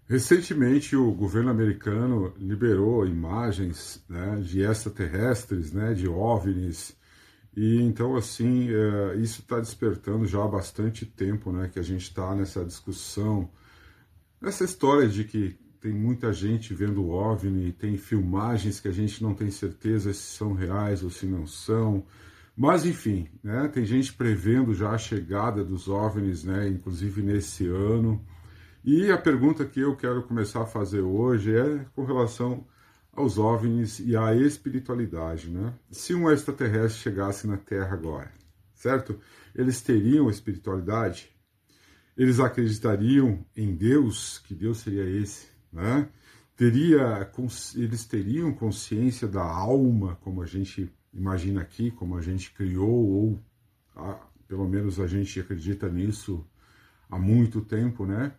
Recentemente, o governo americano liberou imagens, né, de extraterrestres, né, de OVNIs, e então, assim, isso está despertando já há bastante tempo, né, que a gente está nessa discussão, nessa história de que tem muita gente vendo OVNI, tem filmagens que a gente não tem certeza se são reais ou se não são, mas enfim, né, tem gente prevendo já a chegada dos OVNIs, né, inclusive nesse ano. E a pergunta que eu quero começar a fazer hoje é com relação aos OVNIs e à espiritualidade, né? Se um extraterrestre chegasse na Terra agora, certo? Eles teriam espiritualidade? Eles acreditariam em Deus? Que Deus seria esse, né? Eles teriam consciência da alma, como a gente imagina aqui, como a gente criou, ou pelo menos a gente acredita nisso há muito tempo, né?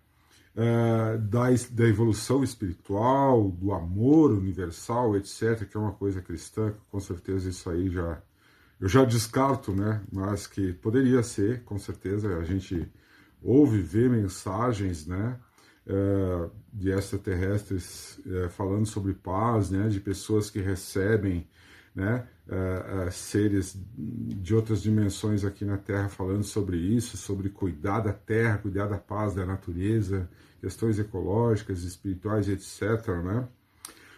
Da evolução espiritual, do amor universal, etc., que é uma coisa cristã, com certeza isso aí eu já descarto, né? Mas que poderia ser, com certeza, a gente ouve, vê mensagens, né? De extraterrestres falando sobre paz, né? De pessoas que recebem, né? Seres de outras dimensões aqui na Terra falando sobre isso, sobre cuidar da Terra, cuidar da paz, da natureza, questões ecológicas, espirituais, etc., né?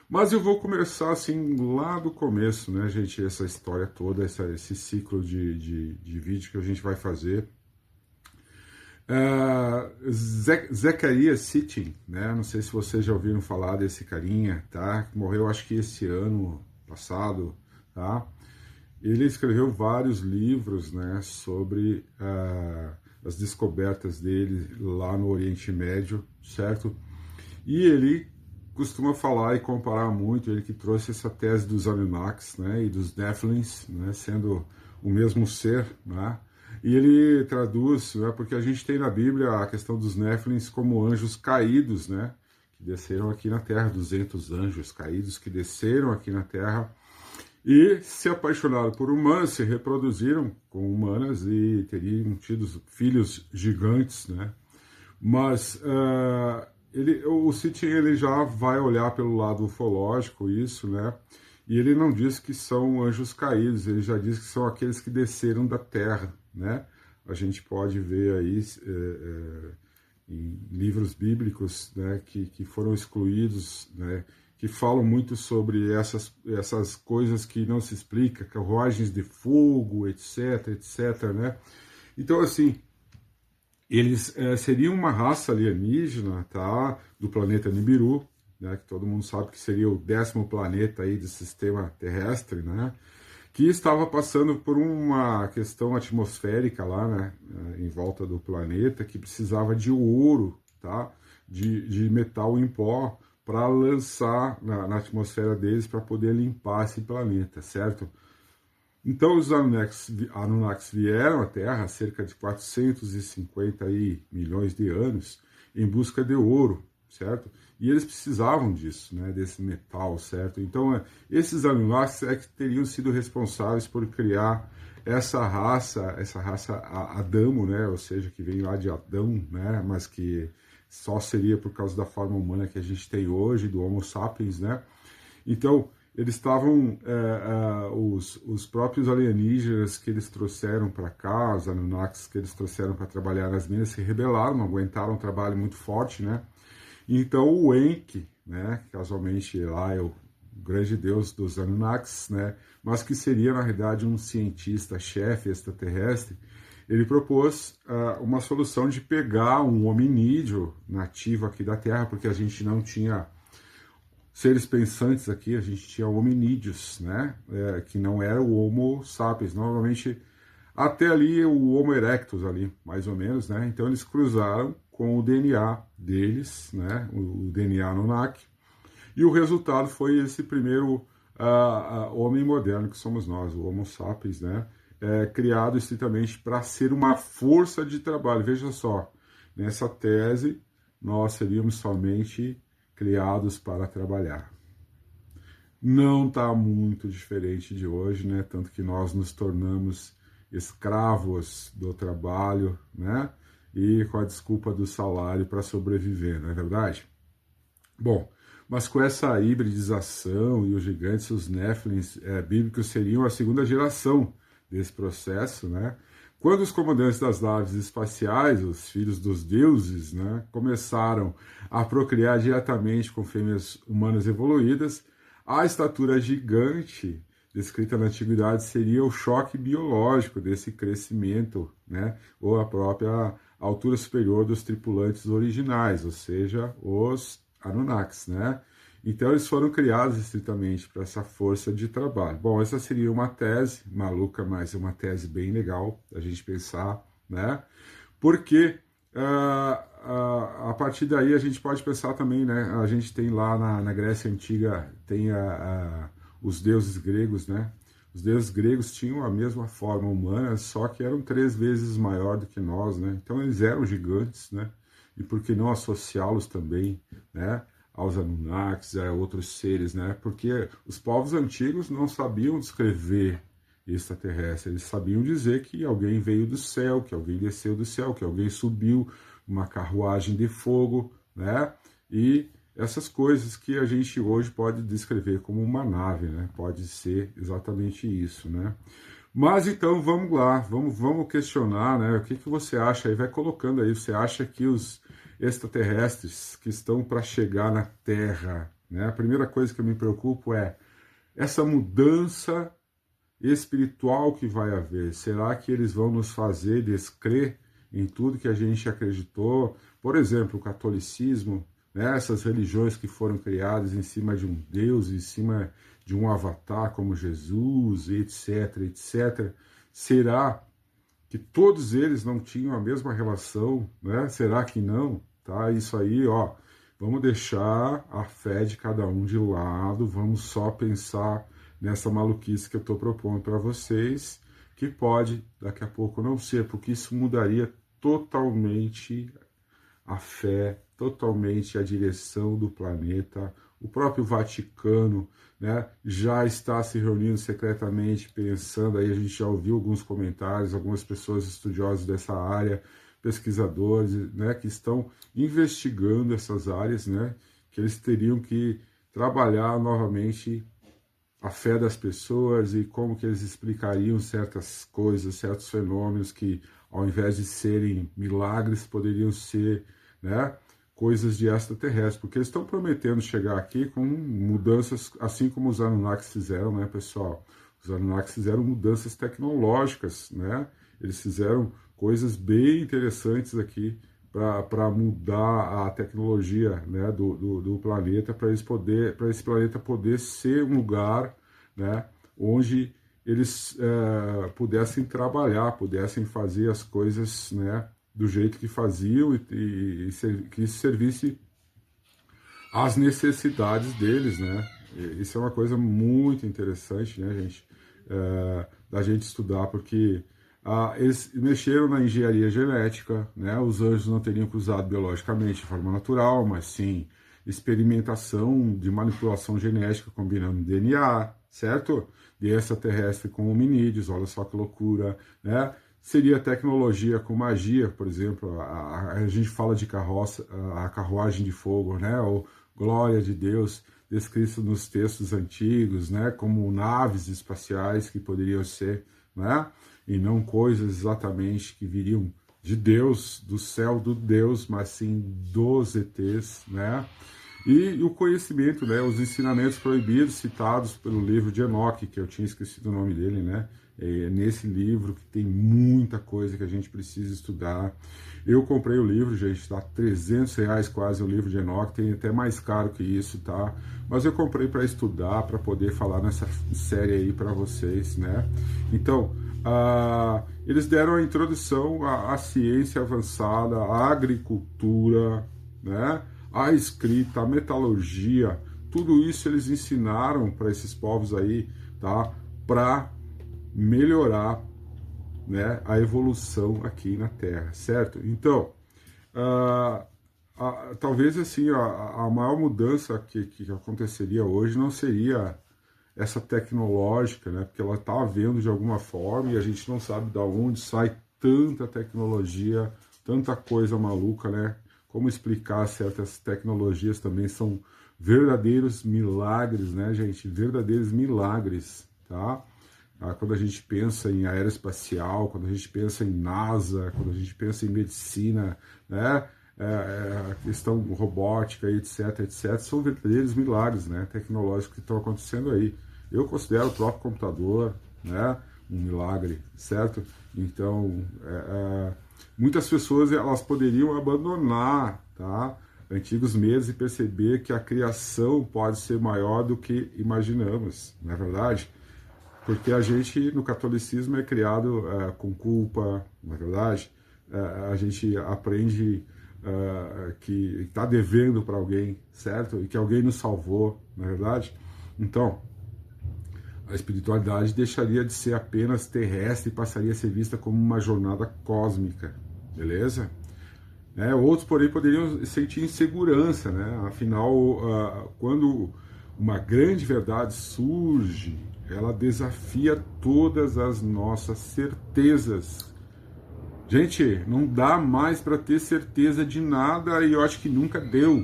Mas eu vou começar assim lá do começo, né, gente, essa história toda, esse ciclo de vídeo que a gente vai fazer. Zecharia Sitchin, né? Não sei se vocês já ouviram falar desse carinha, tá? Que morreu, acho que esse ano passado, tá? Ele escreveu vários livros, né? Sobre as descobertas dele lá no Oriente Médio, certo? E ele costuma falar e comparar muito, ele que trouxe essa tese dos Anunnakis, né? E dos Nephilims, né? Sendo o mesmo ser, né? E ele traduz, né, porque a gente tem na Bíblia a questão dos Néfilins como anjos caídos, né, que desceram aqui na Terra, 200 anjos caídos que desceram aqui na Terra e se apaixonaram por humanas, se reproduziram com humanas e teriam tido filhos gigantes, né. Mas o Sitchin ele já vai olhar pelo lado ufológico isso, né, e ele não diz que são anjos caídos, ele já diz que são aqueles que desceram da Terra, né? A gente pode ver aí em livros bíblicos, né, que foram excluídos, né, que falam muito sobre essas coisas que não se explica, carruagens de fogo, etc, etc, né? Então, assim, eles seriam uma raça alienígena, tá, do planeta Nibiru, né, que todo mundo sabe que seria o 10º planeta aí do sistema terrestre, né, que estava passando por uma questão atmosférica lá, né, em volta do planeta, que precisava de ouro, tá, de metal em pó, para lançar na atmosfera deles para poder limpar esse planeta, certo? Então os Anunnakis vieram à Terra há cerca de 450 milhões de anos em busca de ouro, certo? E eles precisavam disso, né, desse metal, certo? Então esses Anunnakis é que teriam sido responsáveis por criar essa raça Adamo, né, ou seja, que vem lá de Adão, né, mas que só seria por causa da forma humana que a gente tem hoje, do Homo sapiens, né? Então eles estavam, os próprios alienígenas que eles trouxeram para cá, os Anunnakis que eles trouxeram para trabalhar nas minas, se rebelaram, não aguentaram um trabalho muito forte, né? Então o Enki, né, casualmente lá é o grande deus dos Anunnakis, né, mas que seria na realidade um cientista-chefe extraterrestre, ele propôs uma solução de pegar um hominídeo nativo aqui da Terra, porque a gente não tinha seres pensantes aqui, a gente tinha hominídeos, né, que não era o Homo sapiens, normalmente até ali o Homo erectus ali, mais ou menos, né, então eles cruzaram com o DNA deles, né, o DNA Anunnaki, e o resultado foi esse primeiro homem moderno que somos nós, o Homo sapiens, né, criado estritamente para ser uma força de trabalho. Veja só, nessa tese nós seríamos somente criados para trabalhar. Não está muito diferente de hoje, né? Tanto que nós nos tornamos escravos do trabalho, né? E com a desculpa do salário para sobreviver, não é verdade? Bom, mas com essa hibridização e os gigantes, os Néfilins bíblicos seriam a segunda geração desse processo, né? Quando os comandantes das naves espaciais, os filhos dos deuses, né, começaram a procriar diretamente com fêmeas humanas evoluídas, a estatura gigante descrita na antiguidade seria o choque biológico desse crescimento, né, ou a própria altura superior dos tripulantes originais, ou seja, os Anunnakis, né? Então eles foram criados estritamente para essa força de trabalho. Bom, essa seria uma tese maluca, mas uma tese bem legal a gente pensar, né? Porque a partir daí a gente pode pensar também, né? A gente tem lá na Grécia Antiga, tem os deuses gregos, né? Os deuses gregos tinham a mesma forma humana, só que eram 3 vezes maior do que nós, né? Então eles eram gigantes, né? E por que não associá-los também, né? Aos Anunnakis, a outros seres, né? Porque os povos antigos não sabiam descrever extraterrestre, eles sabiam dizer que alguém veio do céu, que alguém desceu do céu, que alguém subiu uma carruagem de fogo, né? E essas coisas que a gente hoje pode descrever como uma nave, né? Pode ser exatamente isso, né? Mas então vamos lá, vamos questionar, né? O que você acha aí? Vai colocando aí, você acha que os extraterrestres que estão para chegar na Terra, né? A primeira coisa que eu me preocupo é essa mudança espiritual que vai haver. Será que eles vão nos fazer descrer em tudo que a gente acreditou? Por exemplo, o catolicismo, né? Essas religiões que foram criadas em cima de um Deus, em cima de um avatar como Jesus, etc, etc. Será que todos eles não tinham a mesma relação, né? Será que não? Tá? Isso aí, ó, vamos deixar a fé de cada um de lado, vamos só pensar nessa maluquice que eu estou propondo para vocês, que pode daqui a pouco não ser, porque isso mudaria totalmente a fé, totalmente a direção do planeta. O próprio Vaticano, né, já está se reunindo secretamente, pensando, aí a gente já ouviu alguns comentários, algumas pessoas estudiosas dessa área, pesquisadores, né, que estão investigando essas áreas, né, que eles teriam que trabalhar novamente a fé das pessoas e como que eles explicariam certas coisas, certos fenômenos que, ao invés de serem milagres, poderiam ser, né, coisas de extraterrestre, porque eles estão prometendo chegar aqui com mudanças, assim como os Anunnakis fizeram, né, pessoal? Os Anunnakis fizeram mudanças tecnológicas, né? Eles fizeram coisas bem interessantes aqui para mudar a tecnologia, né, do planeta, para esse planeta poder ser um lugar, né, onde eles pudessem trabalhar, pudessem fazer as coisas, né, do jeito que faziam e que servisse às necessidades deles, né? Isso é uma coisa muito interessante, né, gente, da gente estudar, porque eles mexeram na engenharia genética, né? Os anjos não teriam cruzado biologicamente de forma natural, mas sim experimentação de manipulação genética combinando DNA, certo? De extraterrestre com hominídeos, olha só que loucura, né? Seria tecnologia com magia, por exemplo, a gente fala de carroça, a carruagem de fogo, né? Ou glória de Deus, descrito nos textos antigos, né? Como naves espaciais que poderiam ser, né? E não coisas exatamente que viriam de Deus, do céu do Deus, mas sim dos ETs, né? E o conhecimento, né? Os ensinamentos proibidos citados pelo livro de Enoque, que eu tinha esquecido o nome dele, né? É nesse livro que tem muita coisa que a gente precisa estudar. Eu comprei o livro, gente, tá R$ 300 quase o livro de Enoque, tem até mais caro que isso, tá? Mas eu comprei para estudar, para poder falar nessa série aí para vocês, né? Então, eles deram a introdução à ciência avançada, à agricultura, né? A escrita, a metalurgia, tudo isso eles ensinaram para esses povos aí, tá? Para melhorar, né, a evolução aqui na Terra, certo? Então, talvez assim a maior mudança que aconteceria hoje não seria essa tecnológica, né? Porque ela está havendo de alguma forma e a gente não sabe de onde sai tanta tecnologia, tanta coisa maluca, né? como explicar certas tecnologias também, são verdadeiros milagres, né, gente? Verdadeiros milagres, tá? Quando a gente pensa em aeroespacial, quando a gente pensa em NASA, quando a gente pensa em medicina, né? A questão robótica, etc, etc, são verdadeiros milagres, né, tecnológicos que estão acontecendo aí. Eu considero o próprio computador, né, um milagre, certo? Então, muitas pessoas elas poderiam abandonar, tá, antigos medos e perceber que a criação pode ser maior do que imaginamos, não é verdade? Porque a gente, no catolicismo, é criado com culpa, não é verdade? A gente aprende que está devendo para alguém, certo? E que alguém nos salvou, não é verdade? Então, a espiritualidade deixaria de ser apenas terrestre e passaria a ser vista como uma jornada cósmica, beleza? Outros, porém, poderiam sentir insegurança, né? Afinal, quando uma grande verdade surge, ela desafia todas as nossas certezas. Gente, não dá mais para ter certeza de nada e eu acho que nunca deu,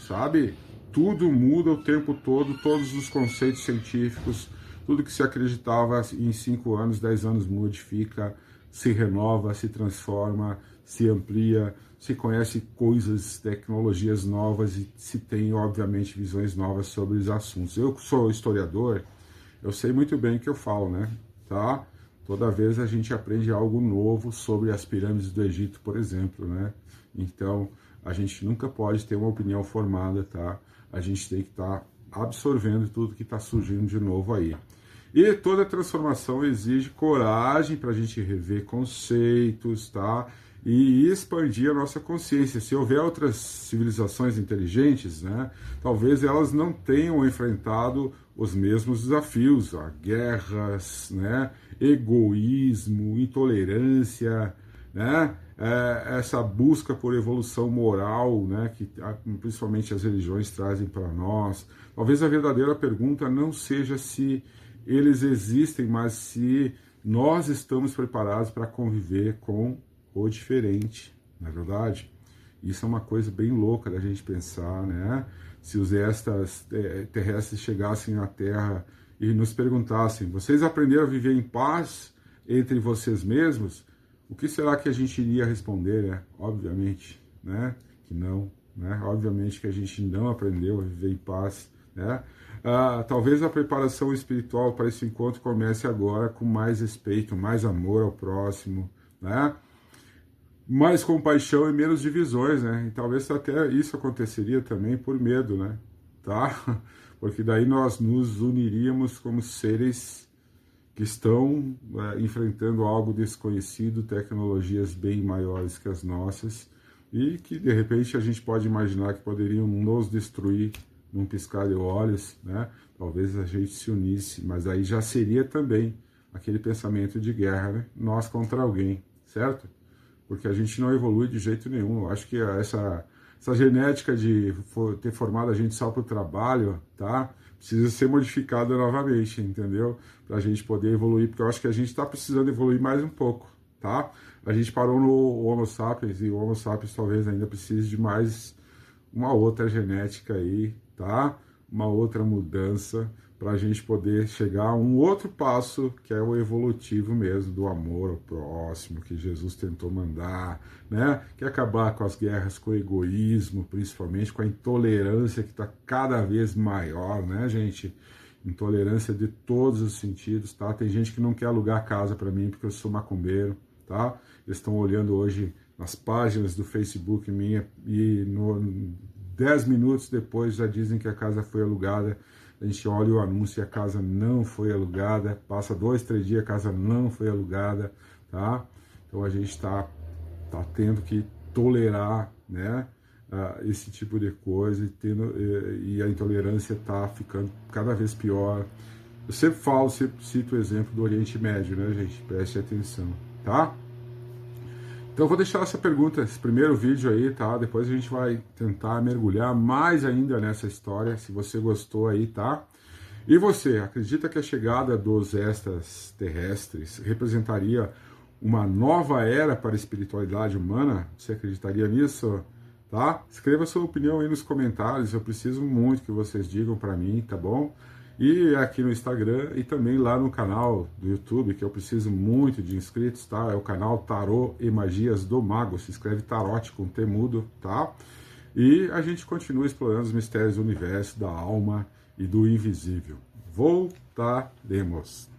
sabe? Tudo muda o tempo todo, todos os conceitos científicos, tudo que se acreditava em 5 anos, 10 anos modifica, se renova, se transforma, se amplia, se conhece coisas, tecnologias novas e se tem, obviamente, visões novas sobre os assuntos. Eu sou historiador, eu sei muito bem o que eu falo, né? Tá? Toda vez a gente aprende algo novo sobre as pirâmides do Egito, por exemplo, né? Então, a gente nunca pode ter uma opinião formada, tá? A gente tem que estar absorvendo tudo que está surgindo de novo aí. E toda transformação exige coragem para a gente rever conceitos, tá? E expandir a nossa consciência. Se houver outras civilizações inteligentes, né, talvez elas não tenham enfrentado os mesmos desafios, guerras, né, egoísmo, intolerância, né, essa busca por evolução moral, né, que principalmente as religiões trazem para nós. Talvez a verdadeira pergunta não seja se eles existem, mas se nós estamos preparados para conviver com o diferente, não é verdade? Isso é uma coisa bem louca da gente pensar, né? Se os extraterrestres chegassem à Terra e nos perguntassem: vocês aprenderam a viver em paz entre vocês mesmos? O que será que a gente iria responder, né? Obviamente, né? Que não, né? Obviamente que a gente não aprendeu a viver em paz, né? Talvez a preparação espiritual para esse encontro comece agora com mais respeito, mais amor ao próximo, né? Mais compaixão e menos divisões, né? E talvez até isso aconteceria também por medo, né? Tá? Porque daí nós nos uniríamos como seres que estão enfrentando algo desconhecido, tecnologias bem maiores que as nossas e que de repente a gente pode imaginar que poderiam nos destruir num piscar de olhos, né? Talvez a gente se unisse, mas aí já seria também aquele pensamento de guerra, né? Nós contra alguém, certo? Porque a gente não evolui de jeito nenhum. Eu acho que essa genética de ter formado a gente só para o trabalho, tá? Precisa ser modificada novamente, entendeu? Para a gente poder evoluir, porque eu acho que a gente está precisando evoluir mais um pouco, tá? A gente parou no Homo sapiens e o Homo sapiens talvez ainda precise de mais uma outra genética aí, tá? Uma outra mudança para a gente poder chegar a um outro passo, que é o evolutivo mesmo, do amor ao próximo, que Jesus tentou mandar, né? Que é acabar com as guerras, com o egoísmo, principalmente com a intolerância que está cada vez maior, né, gente? Intolerância de todos os sentidos, tá? Tem gente que não quer alugar casa para mim porque eu sou macumbeiro, tá? Eles estão olhando hoje nas páginas do Facebook minha e 10 minutos depois já dizem que a casa foi alugada. A gente olha o anúncio e a casa não foi alugada, passa 2, 3 dias, a casa não foi alugada, tá? Então a gente está tendo que tolerar, né, esse tipo de coisa e a intolerância está ficando cada vez pior. Eu sempre falo, sempre cito o exemplo do Oriente Médio, né, gente? Preste atenção, tá? Então eu vou deixar essa pergunta, esse primeiro vídeo aí, tá? Depois a gente vai tentar mergulhar mais ainda nessa história, se você gostou aí, tá? E você, acredita que a chegada dos extraterrestres representaria uma nova era para a espiritualidade humana? Você acreditaria nisso? tá? Escreva sua opinião aí nos comentários, eu preciso muito que vocês digam para mim, tá bom? E aqui no Instagram e também lá no canal do YouTube, que eu preciso muito de inscritos, tá? É o canal Tarô e Magias do Mago, se escreve Tarote com T mudo, tá? E a gente continua explorando os mistérios do universo, da alma e do invisível. Voltaremos!